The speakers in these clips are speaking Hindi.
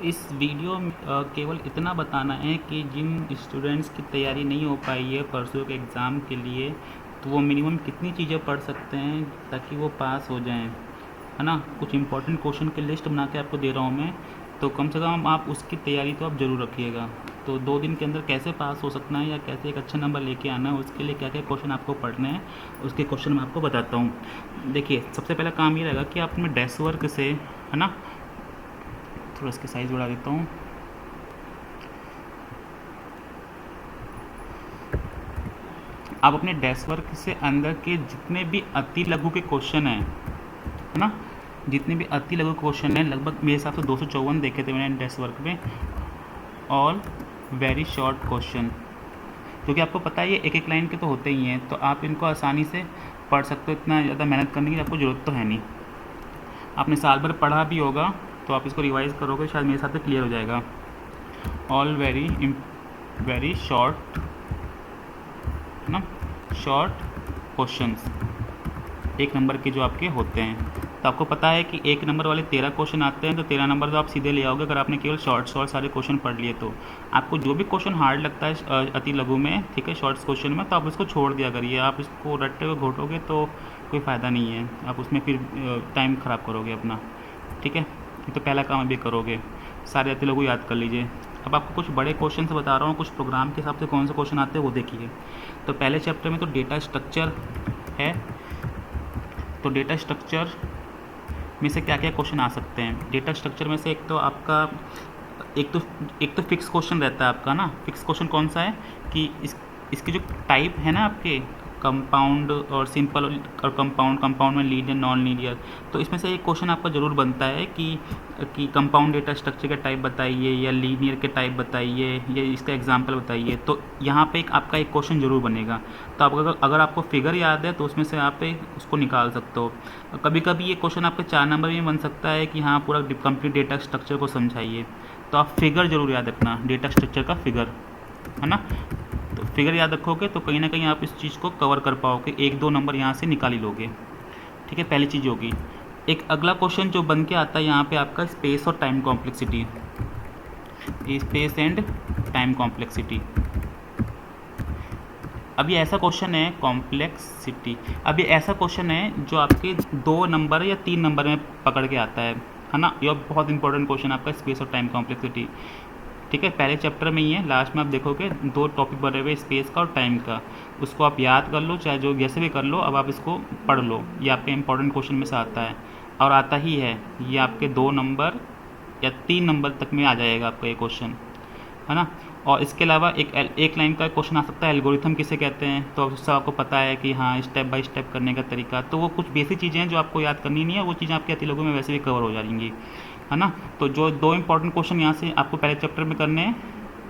इस वीडियो में केवल इतना बताना है कि जिन स्टूडेंट्स की तैयारी नहीं हो पाई है परसों के एग्ज़ाम के लिए, तो वो मिनिमम कितनी चीज़ें पढ़ सकते हैं ताकि वो पास हो जाएं, है ना। कुछ इंपॉर्टेंट क्वेश्चन की लिस्ट बना के आपको दे रहा हूँ मैं, तो कम से कम आप उसकी तैयारी तो आप ज़रूर रखिएगा। तो 2 दिन के अंदर कैसे पास हो सकना है या कैसे एक अच्छा नंबर लेके आना है, उसके लिए क्या क्या क्वेश्चन आपको पढ़ने हैं, उसके क्वेश्चन मैं आपको बताता हूँ। देखिए, सबसे पहला काम ये रहेगा कि आप अपने डेस्क वर्क से, है ना, थोड़ा इसकी साइज़ बढ़ा देता हूँ। आप अपने डेस्क वर्क से अंदर के जितने भी अति लघु के क्वेश्चन हैं, है ना, जितने भी अति लघु क्वेश्चन हैं, लगभग मेरे हिसाब से 254 देखे थे मैंने डेस्क वर्क में, ऑल वेरी शॉर्ट क्वेश्चन, क्योंकि आपको पता है ये एक एक लाइन के तो होते ही हैं, तो आप इनको आसानी से पढ़ सकते हो। इतना ज़्यादा मेहनत करने की आपको ज़रूरत तो है नहीं। आपने साल भर पढ़ा भी होगा तो आप इसको रिवाइज़ करोगे, शायद मेरे साथ क्लियर हो जाएगा। ऑल वेरी शॉर्ट, है ना, शॉर्ट क्वेश्चंस, 1 नंबर के जो आपके होते हैं। तो आपको पता है कि 1 नंबर वाले 13 क्वेश्चन आते हैं, तो 13 नंबर तो आप सीधे ले आओगे अगर आपने केवल शॉर्ट सारे क्वेश्चन पढ़ लिए। तो आपको जो भी क्वेश्चन हार्ड लगता है अति लघु में, ठीक है, शॉर्ट्स क्वेश्चन में, तो आप उसको छोड़ दिया करिए। आप इसको रट्टे हुए घोटोगे तो कोई फ़ायदा नहीं है, आप उसमें फिर टाइम ख़राब करोगे अपना, ठीक है। तो पहला काम अभी करोगे, सारे अति लघु याद कर लीजिए। अब आपको कुछ बड़े क्वेश्चन से बता रहा हूँ, कुछ प्रोग्राम के हिसाब से कौन से क्वेश्चन आते हैं वो देखिए। तो पहले चैप्टर में तो डेटा स्ट्रक्चर है, तो डेटा स्ट्रक्चर में से क्या क्या क्वेश्चन आ सकते हैं। डेटा स्ट्रक्चर में से एक तो आपका एक तो फिक्स क्वेश्चन रहता है आपका ना। फिक्स क्वेश्चन कौन सा है कि इसके जो टाइप है ना आपके, कंपाउंड और सिंपल और कंपाउंड में लीनियर नॉन लीनियर, तो इसमें से एक क्वेश्चन आपका ज़रूर बनता है कि कंपाउंड डेटा स्ट्रक्चर के टाइप बताइए या लीनियर के टाइप बताइए या इसका एग्जांपल बताइए। तो यहाँ पे आपका एक क्वेश्चन ज़रूर बनेगा। तो आप अगर आपको फिगर याद है तो उसमें से आप उसको निकाल सकते हो। कभी कभी ये क्वेश्चन आपके 4 नंबर में बन सकता है कि हाँ पूरा कंप्लीट डेटा स्ट्रक्चर को समझाइए। तो आप फिगर ज़रूर याद रखना, डेटा स्ट्रक्चर का फिगर, है ना। तो फिगर याद रखोगे तो कहीं ना कहीं आप इस चीज़ को कवर कर पाओगे, 1-2 नंबर यहाँ से निकाल ही लोगे, ठीक है। पहली चीज़ होगी। एक अगला क्वेश्चन जो बन के आता है यहाँ पे आपका स्पेस और time complexity, space and time complexity. अब ये ऐसा क्वेश्चन है कॉम्प्लेक्सिटी, अब ये ऐसा क्वेश्चन है जो आपके 2 नंबर या 3 नंबर में पकड़ के आता है ना। ये बहुत इंपॉर्टेंट क्वेश्चन आपका स्पेस और टाइम कॉम्प्लेक्सिटी, ठीक है। पहले चैप्टर में ही है, लास्ट में आप देखोगे 2 टॉपिक बने हुए, स्पेस का और टाइम का। उसको आप याद कर लो, चाहे जो जैसे भी कर लो, अब आप इसको पढ़ लो। ये आपके इंपॉर्टेंट क्वेश्चन में से आता है और आता ही है। ये आपके 2 नंबर या 3 नंबर तक में आ जाएगा आपका ये क्वेश्चन, है ना। और इसके अलावा एक लाइन का क्वेश्चन आ सकता है, एल्गोरिथम किसे कहते हैं। तो उससे आपको पता है कि हाँ स्टेप बाय स्टेप करने का तरीका। तो वो कुछ बेसिक चीज़ें हैं जो आपको याद करनी नहीं है, वो चीज़ें आपके अति लघु में वैसे भी कवर हो जाएंगी, है ना। तो जो 2 इंपॉर्टेंट क्वेश्चन यहाँ से आपको पहले चैप्टर में करने हैं,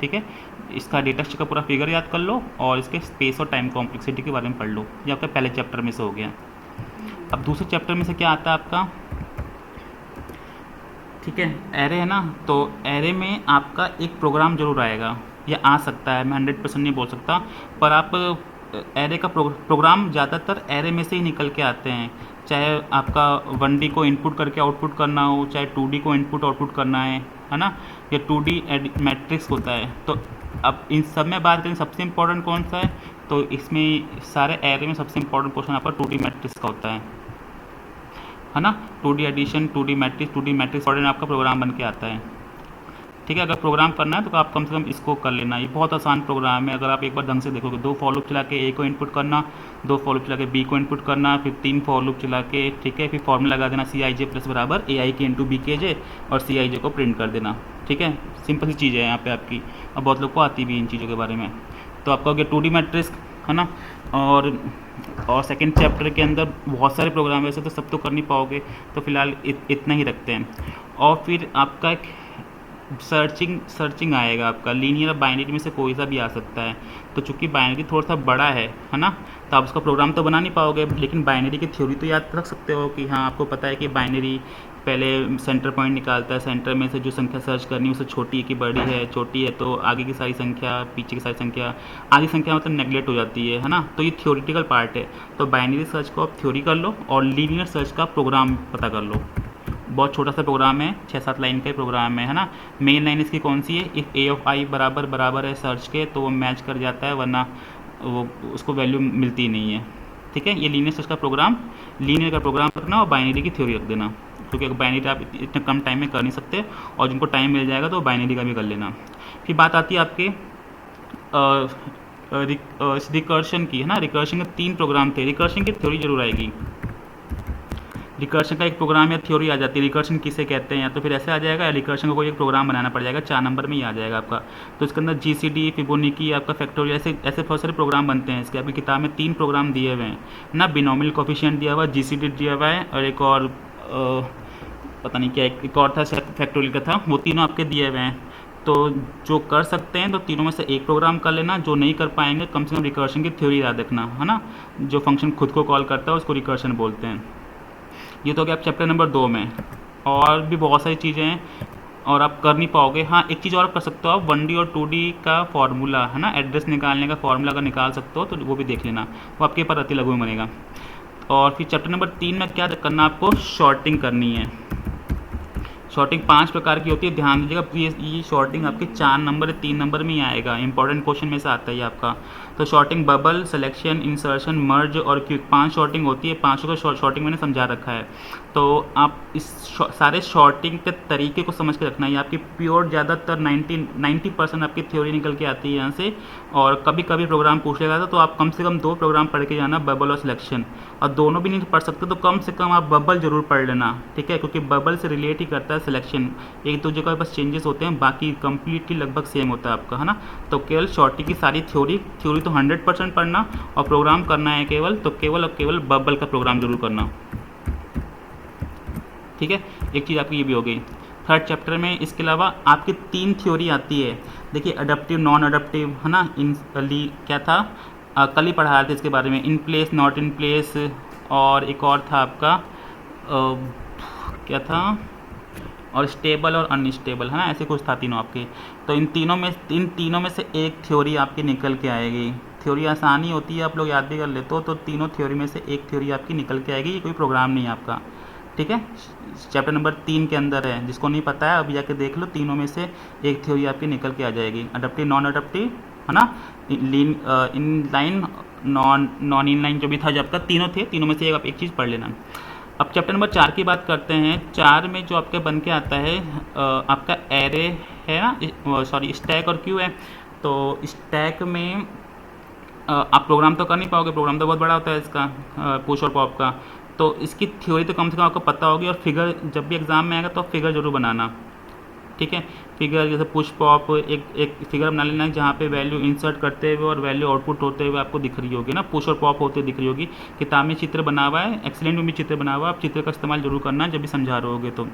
ठीक है। इसका डेटा स्ट्रक्चर का पूरा फिगर याद कर लो और इसके स्पेस और टाइम कॉम्प्लेक्सिटी के बारे में पढ़ लो। ये आपका पहले चैप्टर में से हो गया। अब दूसरे चैप्टर में से क्या आता है आपका, ठीक है, एरे है ना। तो एरे में आपका एक प्रोग्राम जरूर आएगा या आ सकता है, मैं 100% नहीं बोल सकता, पर आप एरे का प्रोग्राम ज़्यादातर एरे में से ही निकल के आते हैं। चाहे आपका 1D को इनपुट करके आउटपुट करना हो, चाहे 2D को इनपुट आउटपुट करना है ना, या 2D मैट्रिक्स होता है। तो अब इन सब में बात करें सबसे इम्पोर्टेंट कौन सा है, तो इसमें सारे एरे में सबसे इम्पोर्टेंट क्वेश्चन आपका 2D मैट्रिक्स का होता है ना। 2D addition, 2D matrix order आपका प्रोग्राम बन के आता है, ठीक है। अगर प्रोग्राम करना है तो आप कम से कम इसको कर लेना। ये बहुत आसान प्रोग्राम है, अगर आप एक बार ढंग से देखोगे। 2 फॉर लूप चला के ए को इनपुट करना, 2 फॉर लूप चला के बी को इनपुट करना, फिर 3 फॉर लूप चला के, ठीक है, फिर फॉर्मूला लगा देना CIJ प्लस बराबर AIK इंटू BKJ और CIJ को प्रिंट कर देना, ठीक है। सिंपल सी चीज़ है यहाँ पे आपकी, अब बहुत लोग को आती भी इन चीज़ों के बारे में। तो आपका हो गया 2D मैट्रिक्स, है ना। और सेकेंड चैप्टर के अंदर बहुत सारे प्रोग्राम, वैसे तो सब तो कर नहीं पाओगे, तो फिलहाल इतना ही रखते हैं। और फिर आपका एक सर्चिंग आएगा आपका, लीनियर और बाइनरी में से कोई सा भी आ सकता है। तो चूंकि बाइनरी थोड़ा सा बड़ा है ना, तो आप उसका प्रोग्राम तो बना नहीं पाओगे, लेकिन बाइनरी की थ्योरी तो याद रख सकते हो कि हाँ आपको पता है कि बाइनरी पहले सेंटर पॉइंट निकालता है, सेंटर में से जो संख्या सर्च करनी है उससे छोटी है कि बड़ी है, छोटी है तो आगे की सारी संख्या, पीछे की सारी संख्या, आधी संख्या मतलब नेगलेक्ट हो जाती है ना। तो ये थ्योरेटिकल पार्ट है। तो बाइनरी सर्च को आप थ्योरी कर लो और लीनियर सर्च का प्रोग्राम पता कर लो, बहुत छोटा सा प्रोग्राम है, 6-7 लाइन का ही प्रोग्राम है ना। मेन लाइन इसकी कौन सी है, इफ़ ए ऑफ आई बराबर बराबर है सर्च के तो वो मैच कर जाता है, वरना वो उसको वैल्यू मिलती नहीं है। ठीक है, ये लीनियर सर्च का प्रोग्राम, लीनियर का प्रोग्राम रखना और बाइनरी की थ्योरी रख देना, क्योंकि बाइनरी आप इतने कम टाइम में कर नहीं सकते, और जिनको टाइम मिल जाएगा तो बाइनरी का भी कर लेना। फिर बात आती है आपके रिकर्शन की, है ना। रिकर्शन के 3 प्रोग्राम थे, रिकर्शन की थ्योरी जरूर आएगी। रिकर्शन का एक प्रोग्राम या थ्योरी आ जाती है, रिकर्शन किसे कहते हैं, या तो फिर ऐसे आ जाएगा, या रिकर्शन को कोई एक प्रोग्राम बनाना पड़ जाएगा, 4 नंबर में ही आ जाएगा आपका। तो इसके अंदर जीसीडी, फिबोनाची, आपका फैक्टोरियल, ऐसे ऐसे बहुत सारे प्रोग्राम बनते हैं। इसके आपकी किताब में 3 प्रोग्राम दिए हुए हैं ना, बिनोमियल कोफिशिएंट दिया हुआ, जीसीडी दिया हुआ है, और एक और पता नहीं क्या एक और था फैक्टोरियल का था, वो तीनों आपके दिए हुए हैं। तो जो कर सकते हैं तो तीनों में से एक प्रोग्राम कर लेना, जो नहीं कर पाएंगे कम से कम रिकर्शन की थ्योरी याद रखना, है ना। जो फंक्शन खुद को कॉल करता है उसको रिकर्शन बोलते हैं। ये तो क्या आप चैप्टर नंबर 2 में, और भी बहुत सारी चीज़ें हैं और आप कर नहीं पाओगे। हाँ, एक चीज़ और कर सकते हो आप, 1D और 2D का फॉर्मूला, है ना, एड्रेस निकालने का फॉर्मूला अगर निकाल सकते हो तो वो भी देख लेना, वो आपके पर अति लघु में बनेगा। और फिर चैप्टर नंबर 3 में क्या करना, आपको शॉर्टिंग करनी है। शॉर्टिंग 5 प्रकार की होती है, ध्यान दीजिएगा। ये शॉर्टिंग आपके 4 नंबर 3 नंबर में ही आएगा, इंपॉर्टेंट क्वेश्चन में से आता है ये आपका। तो शॉर्टिंग बबल, सिलेक्शन, इंसर्शन, मर्ज और क्विक, 5 शॉर्टिंग होती है। 5 को शॉर्टिंग मैंने समझा रखा है, तो आप इस सारे शॉर्टिंग के तरीके को समझ के रखना है। आपकी प्योर ज़्यादातर 90% आपकी थ्योरी निकल के आती है यहाँ से, और कभी कभी प्रोग्राम पूछेगा तो आप कम से कम 2 प्रोग्राम पढ़ के जाना, बबल और सिलेक्शन। और दोनों भी नहीं पढ़ सकते तो कम से कम आप बबल जरूर पढ़ लेना, ठीक है, क्योंकि बबल से रिलेट ही करता है सिलेक्शन। एक दो जगह बस चेंजेस होते हैं, बाकी कंप्लीटली लगभग सेम होता है आपका, है ना। तो केवल शॉर्टिंग की सारी थ्योरी तो 100% पढ़ना, और प्रोग्राम करना है केवल, तो केवल और केवल बबल का प्रोग्राम जरूर करना, ठीक है। एक चीज़ आपकी ये भी हो गई। थर्ड चैप्टर में इसके अलावा आपकी 3 थ्योरी आती है। देखिए, अडप्टिव, नॉन अडप्टिव, है ना। इन क्या था, कल ही पढ़ाया था इसके बारे में, in place, not in place, और एक और था आपका क्या था, और स्टेबल और अनस्टेबल, है ना, ऐसे कुछ था तीनों आपके। तो इन तीनों में से एक थ्योरी आपकी निकल के आएगी। थ्योरी आसानी होती है, आप लोग याद भी कर लेते हो, तो तीनों थ्योरी में से एक थ्योरी आपकी निकल के आएगी, ये कोई प्रोग्राम नहीं है आपका, ठीक है। चैप्टर नंबर 3 के अंदर है, जिसको नहीं पता है अभी जाके देख लो, तीनों में से एक थ्योरी आपकी निकल के आ जाएगी। अडप्टिव, नॉन अडप्टिव, है ना, in line, non in line, जो भी था जो आपका तीनों थे, तीनों में से आप एक चीज़ पढ़ लेना। अब चैप्टर नंबर 4 की बात करते हैं। 4 में जो आपके बन के आता है आपका एरे है ना, सॉरी स्टैक और क्यू है। तो स्टैक में आप प्रोग्राम तो कर नहीं पाओगे, प्रोग्राम तो बहुत बड़ा होता है इसका, पुश और पॉप का। तो इसकी थ्योरी तो कम से कम आपको पता होगी, और फिगर जब भी एग्जाम में आएगा तो फिगर जरूर बनाना, ठीक है। फिगर जैसे पुश पॉप, एक फिगर बना लेना जहाँ पे वैल्यू इंसर्ट करते हुए और वैल्यू आउटपुट होते हुए आपको दिख रही होगी ना, पुश और पॉप होते दिख रही होगी। किताब में चित्र बना हुआ है, एक्सीलेंट में भी चित्र बना हुआ है, आप चित्र का इस्तेमाल जरूर करना जब भी समझा रहे होगे तो।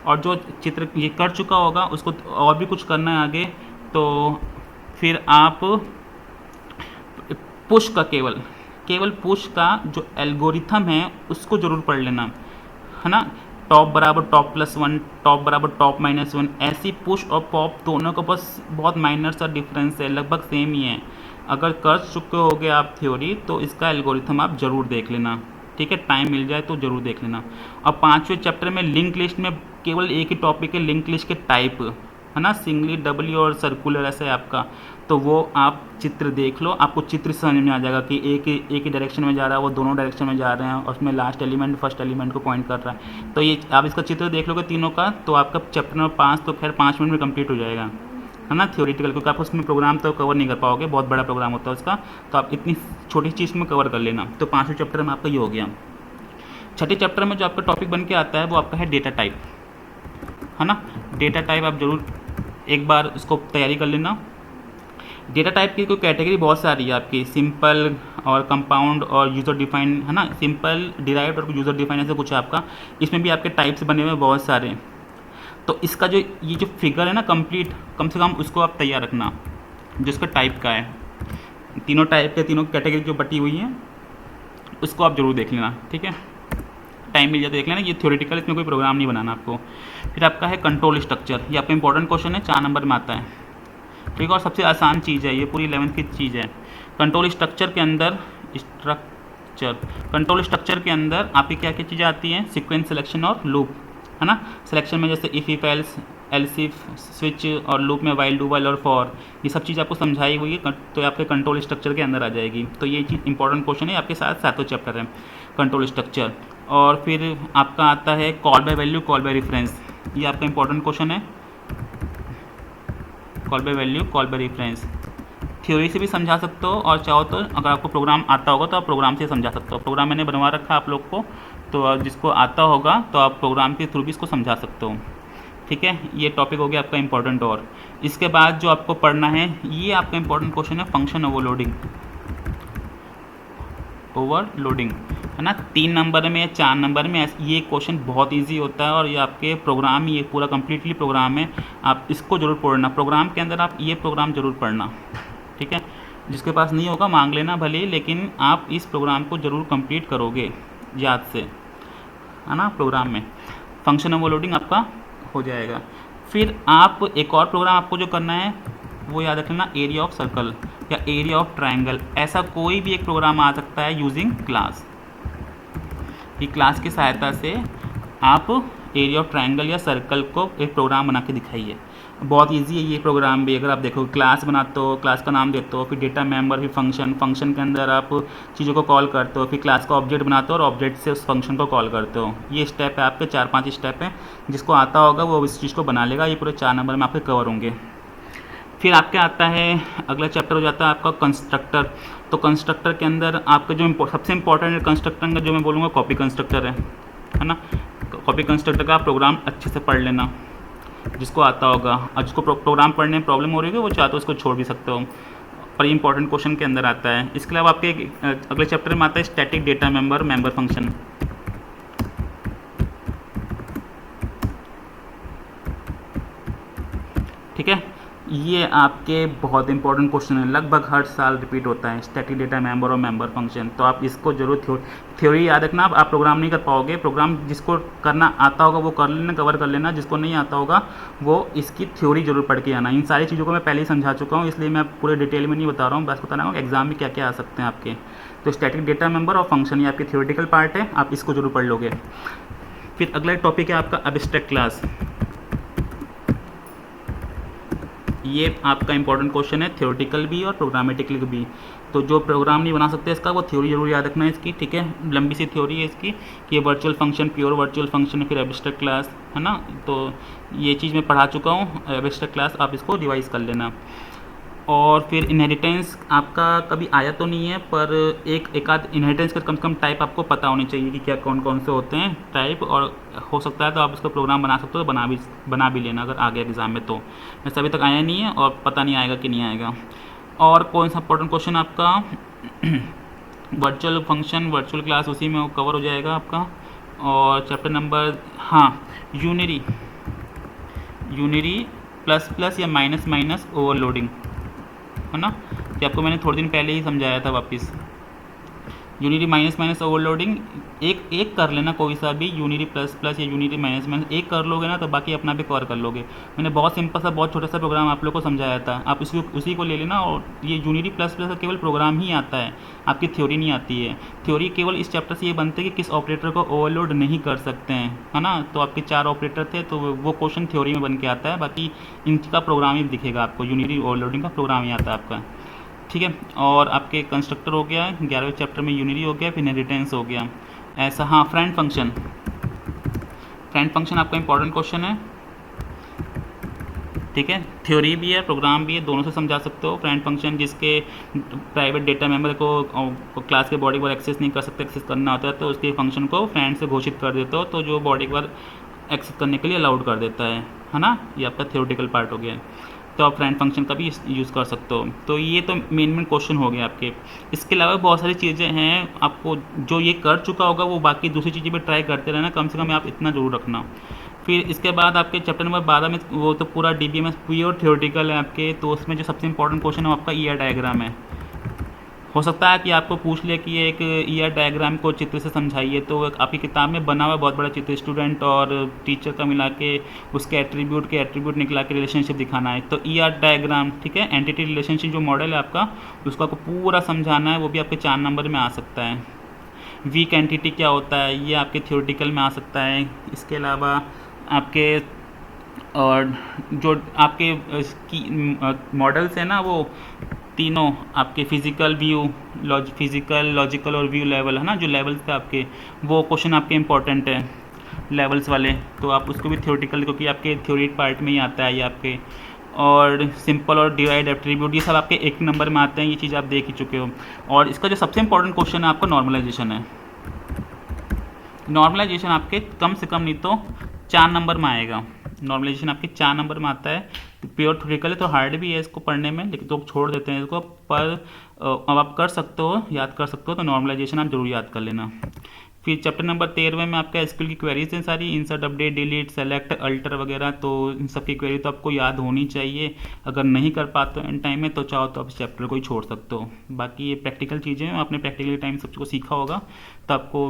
और जो चित्र ये कर चुका होगा उसको और भी कुछ करना है आगे, तो फिर आप पुश का केवल पुश का जो एल्गोरिथम है उसको जरूर पढ़ लेना, है ना। टॉप बराबर टॉप +1, टॉप बराबर टॉप -1, ऐसी पुश और पॉप दोनों का बस बहुत माइनर सा डिफरेंस है, लगभग सेम ही है। अगर कर चुके होगे आप थ्योरी तो इसका एल्गोरिथम आप जरूर देख लेना, ठीक है, टाइम मिल जाए तो जरूर देख लेना। अब 5वें चैप्टर में लिंक लिस्ट में केवल एक ही टॉपिक है, लिंक लिस्ट के टाइप, है ना, सिंगली, डबली और सर्कुलर ऐसे है आपका। तो वो आप चित्र देख लो, आपको चित्र समझ में आ जाएगा कि एक ही डायरेक्शन में जा रहा है, वो दोनों डायरेक्शन में जा रहे हैं, और उसमें लास्ट एलिमेंट फर्स्ट एलिमेंट को पॉइंट कर रहा है। तो ये आप इसका चित्र देख लोगे तीनों का, तो आपका चैप्टर नंबर 5 तो खैर 5 मिनट में कंप्लीट हो जाएगा, है ना, थ्योरेटिकल, क्योंकि आप उसमें प्रोग्राम तो कवर नहीं कर पाओगे, बहुत बड़ा प्रोग्राम होता है उसका, तो आप इतनी छोटी चीज़ में कवर कर लेना। तो 5वें चैप्टर में आपका ये हो गया। 6ठे चैप्टर में जो आपका टॉपिक बन के आता है वो आपका है डेटा टाइप, है ना। डेटा टाइप आप जरूर एक बार उसको तैयारी कर लेना। डेटा टाइप की कोई कैटेगरी बहुत सारी है आपकी, सिंपल और कंपाउंड और यूज़र डिफाइन, है ना, सिंपल, डिराइव्ड और यूज़र डिफाइन, ऐसे कुछ है आपका। इसमें भी आपके टाइप्स बने हुए बहुत सारे। तो इसका जो ये जो फिगर है ना कंप्लीट, कम से कम उसको आप तैयार रखना जो इसका टाइप का है। तीनों टाइप के तीनों कैटेगरी जो बटी हुई हैं उसको आप जरूर देख लेना, ठीक है, टाइम मिल जाए तो देख लेना। ये थ्योरेटिकल, इसमें कोई प्रोग्राम नहीं बनाना आपको। फिर आपका है कंट्रोल स्ट्रक्चर, ये आपका इंपॉर्टेंट क्वेश्चन है, 4 नंबर में आता है, ठीक है, और सबसे आसान चीज़ है ये, पूरी 11th की चीज़ है। कंट्रोल स्ट्रक्चर के अंदर आपकी क्या क्या चीज़ें आती हैं, सीक्वेंस, सिलेक्शन और लूप, है ना। सिलेक्शन में जैसे if, if, else, else if, switch और लूप में वाइल, डू वाइल और फॉर, ये सब चीज़ आपको समझाई हुई है तो आपके कंट्रोल स्ट्रक्चर के अंदर आ जाएगी। तो ये चीज़ इंपॉर्टेंट क्वेश्चन है, आपके साथ सातों चैप्टर है कंट्रोल स्ट्रक्चर। और फिर आपका आता है call by value, call by reference, ये आपका इंपॉर्टेंट क्वेश्चन है। Call by value, call by reference theory से भी समझा सकते हो, और चाहो तो अगर आपको प्रोग्राम आता होगा तो आप प्रोग्राम से समझा सकते हो। प्रोग्राम मैंने बनवा रखा है आप लोग को, तो जिसको आता होगा तो आप प्रोग्राम के थ्रू भी इसको समझा सकते हो। ठीक है, ये टॉपिक हो गया आपका इंपॉर्टेंट। और इसके बाद जो आपको पढ़ना है, ये आपका इंपॉर्टेंट क्वेश्चन है फंक्शन ओवरलोडिंग। ओवरलोडिंग है ना, 3 नंबर में या 4 नंबर में ये क्वेश्चन बहुत इजी होता है, और ये आपके प्रोग्राम ही, ये पूरा कम्प्लीटली प्रोग्राम है, आप इसको ज़रूर पढ़ना। प्रोग्राम के अंदर आप ये प्रोग्राम ज़रूर पढ़ना। ठीक है, जिसके पास नहीं होगा मांग लेना भले, लेकिन आप इस प्रोग्राम को ज़रूर कंप्लीट करोगे याद से, है ना। प्रोग्राम में फंक्शन ओवरलोडिंग आपका हो जाएगा। फिर आप एक और प्रोग्राम आपको जो करना है वो याद रखना, एरिया ऑफ सर्कल या एरिया ऑफ ट्रायंगल, ऐसा कोई भी एक प्रोग्राम आ सकता है यूजिंग क्लास। ये क्लास की सहायता से आप एरिया ऑफ ट्रायंगल या सर्कल को एक प्रोग्राम बना के दिखाइए। बहुत इजी है ये प्रोग्राम भी। अगर आप देखो, क्लास बनाते हो, क्लास का नाम देते हो, फिर डेटा मेंबर, फिर फंक्शन, फंक्शन के अंदर आप चीज़ों को कॉल करते हो, फिर क्लास का ऑब्जेक्ट बनाते हो और ऑब्जेक्ट से उस फंक्शन को कॉल करते हो। ये स्टेप है आपके, 4-5 स्टेप हैं। जिसको आता होगा वो इस चीज़ को बना लेगा। ये पूरे 4 नंबर में आपके कवर होंगे। फिर आपके आता है अगला चैप्टर हो जाता है आपका कंस्ट्रक्टर। तो कंस्ट्रक्टर के अंदर आपका जो सबसे इंपॉर्टेंट कंस्ट्रक्टर का जो मैं बोलूँगा कॉपी कंस्ट्रक्टर है ना। कॉपी कंस्ट्रक्टर का आप प्रोग्राम अच्छे से पढ़ लेना, जिसको आता होगा। और जिसको प्रोग्राम पढ़ने में प्रॉब्लम हो रही है वो चाहे तो उसको छोड़ भी सकते हो, पर ये इंपॉर्टेंट क्वेश्चन के अंदर आता है। इसके अलावा आपके अगले चैप्टर में आता है static data member, member function. ठीक है, ये आपके बहुत इंपॉर्टेंट क्वेश्चन है, लगभग हर साल रिपीट होता है, स्टैटिक डेटा मेंबर और मेंबर फंक्शन। तो आप इसको जरूर थ्योरी याद रखना। आप प्रोग्राम नहीं कर पाओगे, प्रोग्राम जिसको करना आता होगा वो कर लेना, कवर कर लेना। जिसको नहीं आता होगा वो इसकी थ्योरी जरूर पढ़ के आना। इन सारी चीज़ों को मैं पहले ही समझा चुका हूँ, इसलिए मैं पूरे डिटेल में नहीं बता रहा हूँ, बस बता रहा हूँ एग्जाम में क्या क्या आ सकते हैं आपके। तो स्टैटिक डेटा मेंबर और फंक्शन ये आपकी थ्योरेटिकल पार्ट है, आप इसको जरूर पढ़ लोगे। फिर अगला टॉपिक है आपका एब्स्ट्रैक्ट क्लास। ये आपका इंपॉर्टेंट क्वेश्चन है, थ्योरेटिकल भी और प्रोग्रामेटिकल भी। तो जो प्रोग्राम नहीं बना सकते इसका, वो थ्योरी जरूर याद रखना है इसकी। ठीक है, लंबी सी थ्योरी है इसकी कि ये virtual function, pure virtual function, फिर एब्स्ट्रैक्ट क्लास, है ना। तो ये चीज़ मैं पढ़ा चुका हूँ, एब्स्ट्रैक्ट क्लास आप इसको रिवाइज कर लेना। और फिर इनहेरिटेंस आपका कभी आया तो नहीं है, पर एक आध इनहेरिटेंस का कम से कम टाइप आपको पता होनी चाहिए कि क्या कौन कौन से होते हैं टाइप, और हो सकता है तो आप इसका प्रोग्राम बना सकते हो, तो बना भी लेना अगर आ गया एग्ज़ाम में। तो वैसे अभी तक आया नहीं है और पता नहीं आएगा कि नहीं आएगा। और कौन सा इंपॉर्टेंट क्वेश्चन आपका वर्चुअल फंक्शन, वर्चुअल क्लास, उसी में वो कवर हो जाएगा आपका। और चैप्टर नंबर, हाँ, यूनिरी प्लस प्लस या माइनस माइनस ओवरलोडिंग, है ना, कि आपको मैंने थोड़े दिन पहले ही समझाया था वापस। यूनिटी माइनस माइनस ओवरलोडिंग एक कर लेना, कोई सा भी यूनिटी प्लस प्लस या यूनिटी माइनस माइनस एक कर लोगे ना, तो बाकी अपना भी कवर कर लोगे। मैंने बहुत सिंपल सा, बहुत छोटा सा प्रोग्राम आप लोग को समझाया था, आप उसी को ले लेना। और ये यूनिटी प्लस प्लस का केवल प्रोग्राम ही आता है, आपकी थ्योरी नहीं आती है। थ्योरी केवल इस चैप्टर से ये बनते हैं कि किस ऑपरेटर को ओवरलोड नहीं कर सकते हैं, है ना। तो आपके 4 ऑपरेटर थे, तो वो क्वेश्चन थ्योरी में बन के आता है, बाकी इनका प्रोग्राम ही दिखेगा आपको, यूनिटी ओवरलोडिंग का प्रोग्राम ही आता है आपका। ठीक है, और आपके कंस्ट्रक्टर हो गया, 11वें चैप्टर में यूनिटी हो गया, फिर इनहेरिटेंस हो गया ऐसा। हाँ, फ्रेंड फंक्शन आपका इंपॉर्टेंट क्वेश्चन है। ठीक है, थ्योरी भी है, प्रोग्राम भी है, दोनों से समझा सकते हो। फ्रेंड फंक्शन जिसके प्राइवेट डेटा मेंबर को क्लास के बॉडी पर एक्सेस नहीं कर सकते, एक्सेस करना होता है तो उसके फंक्शन को फ्रेंड से घोषित कर देते हो, तो जो बॉडी पर एक्सेस करने के लिए अलाउड कर देता है ना। ये आपका थ्योरेटिकल पार्ट हो गया, तो आप फ्रेंड फंक्शन का भी यूज़ कर सकते हो। तो ये तो मेन क्वेश्चन हो गए आपके। इसके अलावा बहुत सारी चीज़ें हैं, आपको जो ये कर चुका होगा वो बाकी दूसरी चीज़ें भी ट्राई करते रहना, कम से कम आप इतना जरूर रखना। फिर इसके बाद आपके चैप्टर नंबर 12 में वो तो पूरा DBMS प्योर थ्योरेटिकल है आपके, तो उसमें जो सबसे इंपॉर्टेंट क्वेश्चन है वो आपका ER डायग्राम है। हो सकता है कि आपको पूछ ले कि एक ER डायग्राम को चित्र से समझाइए, तो आपकी किताब में बना हुआ बहुत बड़ा चित्र, स्टूडेंट और टीचर का मिला के उसके एट्रीब्यूट निकला के रिलेशनशिप दिखाना है। तो ER डायग्राम, ठीक है, एंटिटी रिलेशनशिप जो मॉडल है आपका, उसको आपको पूरा समझाना है, वो भी आपके 4 नंबर में आ सकता है। वीक एंटिटी क्या होता है, ये आपके थ्योरेटिकल में आ सकता है। इसके अलावा आपके और जो आपके मॉडल्स हैं ना, वो तीनों आपके फिजिकल व्यू, फिजिकल, लॉजिकल और व्यू लेवल है ना, जो लेवल्स थे आपके, वो क्वेश्चन आपके इंपॉर्टेंट है लेवल्स वाले। तो आप उसको भी थ्योरेटिकल, क्योंकि आपके थ्योरी पार्ट में ही आता है ये आपके। और सिंपल और डिराइड एट्रीब्यूट, ये सब आपके एक नंबर में आते हैं, ये चीज़ आप देख ही चुके हो। और इसका जो सबसे इंपॉर्टेंट क्वेश्चन है आपका नॉर्मलाइजेशन है। नॉर्मलाइजेशन आपके कम से कम नहीं तो 4 नंबर में आएगा। नॉर्मलाइजेशन आपके 4 नंबर में आता है। तो प्योर थ्योरेटिकल है तो हार्ड भी है इसको पढ़ने में, लेकिन तो छोड़ देते हैं इसको। पर अब आप कर सकते हो, याद कर सकते हो, तो नॉर्मलाइजेशन आप जरूर याद कर लेना। फिर चैप्टर नंबर 13 में आपका एसक्यूएल की क्वेरीज हैं सारी, insert, update, delete, select, alter वगैरह। तो इन सब की क्वेरी तो आपको याद होनी चाहिए। अगर नहीं कर पाते हो इन टाइम में तो चाहो तो आप इस चैप्टर को ही छोड़ सकते हो। बाकी ये प्रैक्टिकल चीज़ें हैं, आपने प्रैक्टिकल टाइम सबको सीखा होगा तो आपको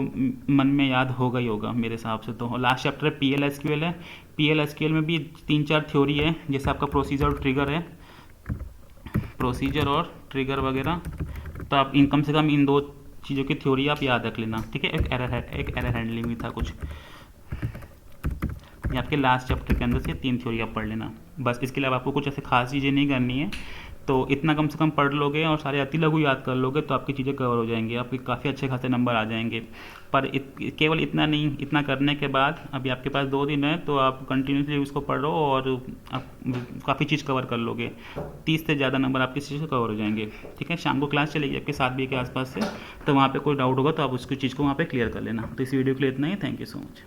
मन में याद होगा ही होगा मेरे हिसाब से। तो last chapter P L SQL है। पी एल एसक्यूएल में भी 3-4 थ्योरी है, जैसे आपका प्रोसीजर और ट्रिगर है, प्रोसीजर और ट्रिगर वगैरह। तो आप इन कम से कम इन 2 चीज़ों की थ्योरी आप याद रख लेना, ठीक है। एक एरर हैंडलिंग भी था कुछ, ये आपके लास्ट चैप्टर के अंदर से 3 थ्योरी आप पढ़ लेना बस। इसके अलावा आपको कुछ ऐसे खास चीज़ें नहीं करनी है। तो इतना कम से कम पढ़ लोगे और सारे अति लघु याद कर लोगे तो आपकी चीज़ें कवर हो जाएंगी, आपके काफ़ी अच्छे खासे नंबर आ जाएंगे। पर केवल इतना नहीं, इतना करने के बाद अभी आपके पास 2 दिन है तो आप कंटिन्यूसली उसको पढ़ो और आप काफ़ी चीज़ कवर कर लोगे। 30 से ज़्यादा नंबर आपकी चीज़ से कवर हो जाएंगे, ठीक है। शाम को क्लास चलेगी आपके 7 बजे के आसपास से, तो वहाँ पे कोई डाउट होगा तो आप उसकी चीज़ को वहाँ पे क्लियर कर लेना। तो इस वीडियो के लिए इतना ही। Thank you so much.